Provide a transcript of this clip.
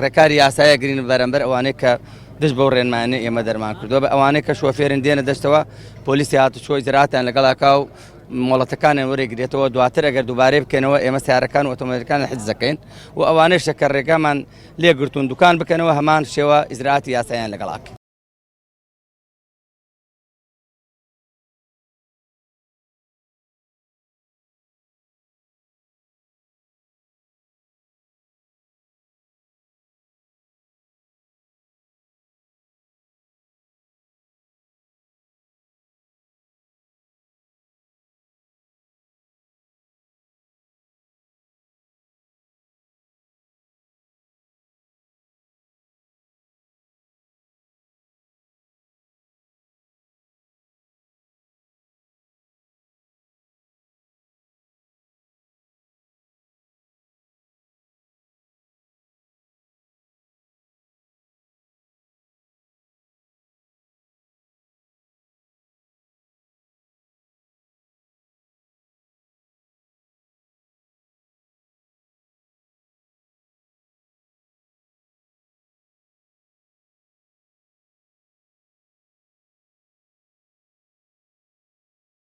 ڕێکاری یاسایە گرین بەرەمبەر ئەوانەی کە دەست بەو ڕێنمانە ئێمە دەرمان کردووە بە ئەوانەی کە شۆفێرن دێنە دەستەوە پۆلیسی هاتوچۆی زراعتیان لەگەڵاکا و مۆڵەتەکانیان وەرەگرێتەوە دواتر ئەگەر دووبارەی بکەنەوە ئێمە سیارەکان و ئۆتۆمۆبیلەکان حجز دەکەین و ئەوانەی شەکەڕێگامان لێگرتوون دوکان بکەنەوە هەمان شێوە ئیجراعاتی یاساییان لەگەڵاکەین.